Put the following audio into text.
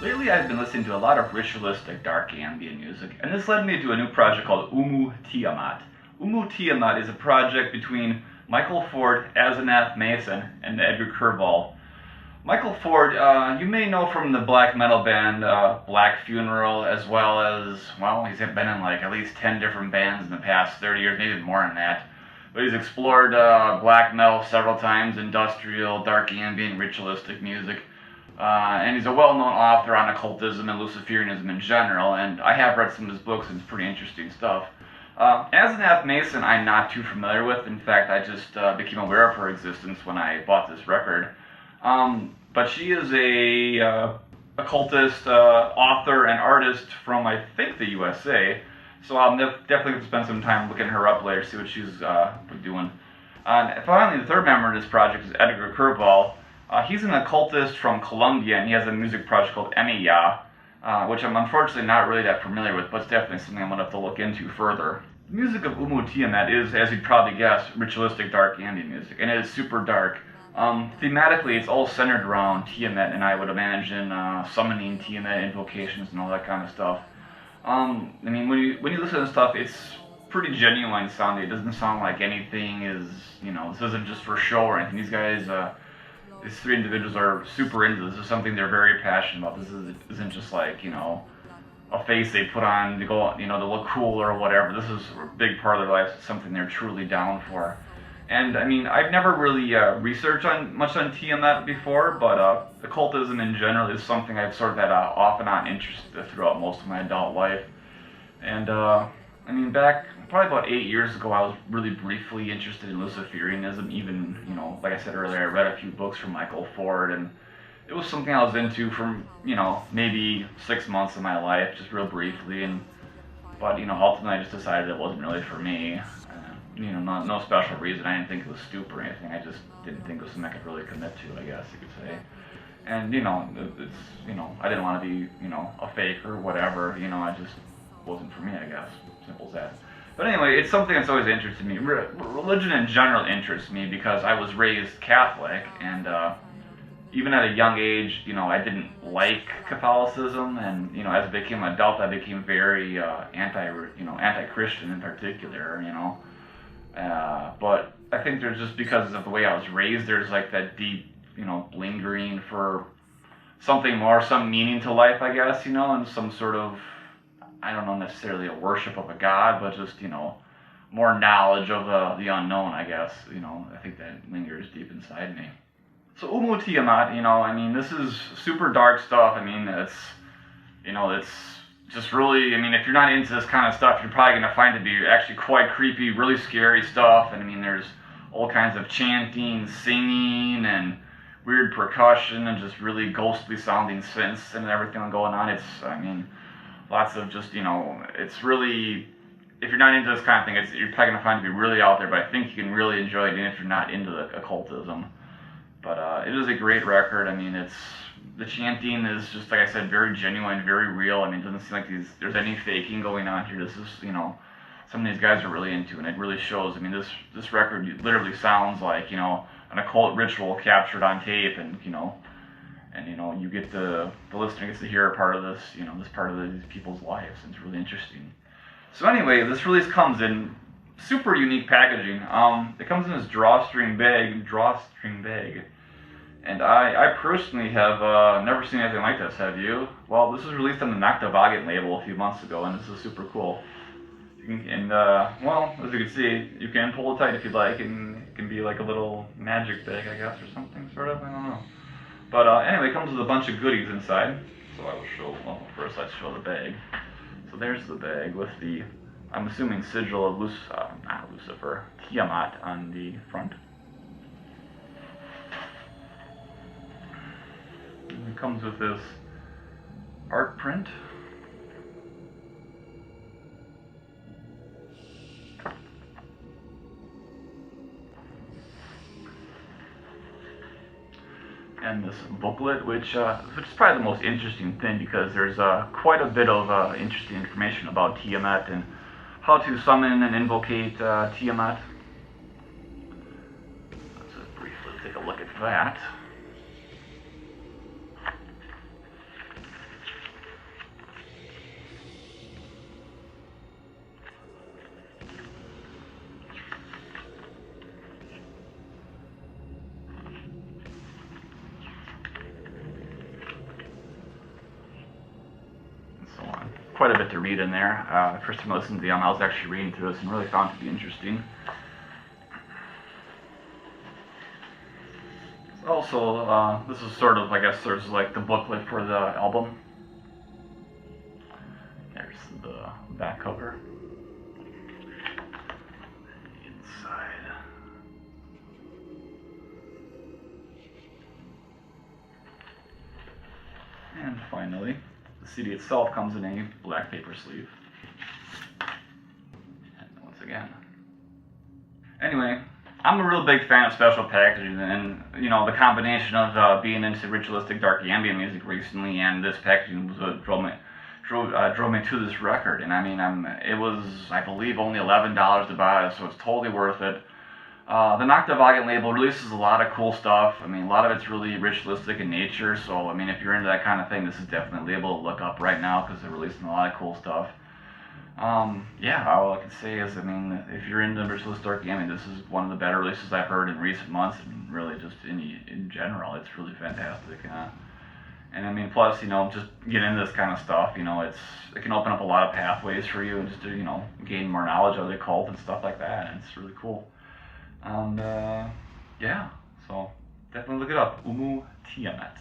Lately I've been listening to a lot of ritualistic dark ambient music, and this led me to a new project called Umu Tiamat. Umu Tiamat is a project between Michael Ford, Azanath Mason, and Edgar Curval. Michael Ford, you may know from the black metal band Black Funeral, as well as, well, he's been in like at least 10 different bands in the past 30 years, maybe more than that. But he's explored black metal several times, industrial, dark ambient, ritualistic music. And he's a well-known author on occultism and Luciferianism in general, and I have read some of his books, and it's pretty interesting stuff. Azanath Mason I'm not too familiar with. In fact, I just became aware of her existence when I bought this record. But she is a occultist, author, and artist from, I think, the USA. So I'll definitely have to spend some time looking her up later, see what she's doing. Finally, the third member of this project is Edgar Curval. He's an occultist from Colombia, and he has a music project called Emiya, which I'm unfortunately not really that familiar with, but it's definitely something I'm going to have to look into further. The music of Umu Tiamat is, as you'd probably guess, ritualistic dark ambient music, and it is super dark. Thematically, it's all centered around Tiamat, and I would imagine summoning Tiamat, invocations, and all that kind of stuff. I mean, when you listen to this stuff, it's pretty genuine sounding. It doesn't sound like anything is, this isn't just for show or anything. These guys, these three individuals are super into this. This is something they're very passionate about. This isn't just like, a face they put on to go, to look cool or whatever. This is a big part of their lives. It's something they're truly down for. And I mean, I've never really researched much on Tiamat before, but occultism in general is something I've sort of had off and on interest throughout most of my adult life. And I mean, back probably about 8 years ago, I was really briefly interested in Luciferianism. Even, like I said earlier, I read a few books from Michael Ford, and it was something I was into for, maybe 6 months of my life, just real briefly. But ultimately, I just decided it wasn't really for me. No special reason. I didn't think it was stupid or anything. I just didn't think it was something I could really commit to, I guess you could say. And, it's, I didn't want to be, a fake or whatever. It just wasn't for me, I guess. Simple as that. But anyway, it's something that's always interested me. Religion in general interests me because I was raised Catholic, and even at a young age, I didn't like Catholicism, and as I became an adult, I became very anti-Christian in particular, But I think there's just because of the way I was raised, there's like that deep, lingering for something more, some meaning to life, I guess, and some sort of, I don't know necessarily a worship of a god, but just, more knowledge of the unknown, I guess, I think that lingers deep inside me. So Umu Tiamat, I mean, this is super dark stuff. I mean, it's just really, I mean, if you're not into this kind of stuff, you're probably going to find it to be actually quite creepy, really scary stuff. And I mean, there's all kinds of chanting, singing, and weird percussion, and just really ghostly sounding synths and everything going on. It's, I mean, lots of just, it's really, if you're not into this kind of thing, you're probably going to find it to be really out there, but I think you can really enjoy it even if you're not into the occultism. But it is a great record. I mean, the chanting is just, like I said, very genuine, very real. I mean, it doesn't seem like there's any faking going on here. This is, some of these guys are really into, and it really shows. I mean, this record literally sounds like, an occult ritual captured on tape, and, you get the listener gets to hear a part of this, this part of these people's lives, and it's really interesting. So anyway, this release comes in super unique packaging. It comes in this drawstring bag. And I personally have never seen anything like this, have you? Well, this was released on the Noctilucant label a few months ago, and this is super cool. Well, as you can see, you can pull it tight if you'd like, and it can be like a little magic bag, I guess, or something, sort of, I don't know. But anyway, it comes with a bunch of goodies inside. So I will show, well, first let's show the bag. So there's the bag with the, I'm assuming, sigil of not Lucifer, Tiamat on the front. It comes with this art print. And this booklet, which is probably the most interesting thing because there's quite a bit of interesting information about Tiamat and how to summon and invocate Tiamat. Let's just briefly take a look at that. quite a bit to read in there. The first time I listened to them, I was actually reading through this and really found it to be interesting. Also, this is sort of, I guess, there's like the booklet for the album. There's the back cover. Inside. And finally, the CD itself comes in a black paper sleeve. And once again. Anyway, I'm a real big fan of special packaging, and you know, the combination of being into ritualistic dark ambient music recently and this packaging was what drove me to this record. And I mean, it was, I believe, only $11 to buy, so it's totally worth it. The Noctilucant label releases a lot of cool stuff. I mean, a lot of it's really ritualistic in nature, so I mean, if you're into that kind of thing, this is definitely a label to look up right now because they're releasing a lot of cool stuff. Yeah, all I can say is, I mean, if you're into ritualistic dark ambient, this is one of the better releases I've heard in recent months, and really just in general, it's really fantastic. And I mean, plus, you know, just getting into this kind of stuff, you know, it can open up a lot of pathways for you and just to, you know, gain more knowledge of the occult and stuff like that, and it's really cool. And yeah, so definitely look it up, Umu Tiamat.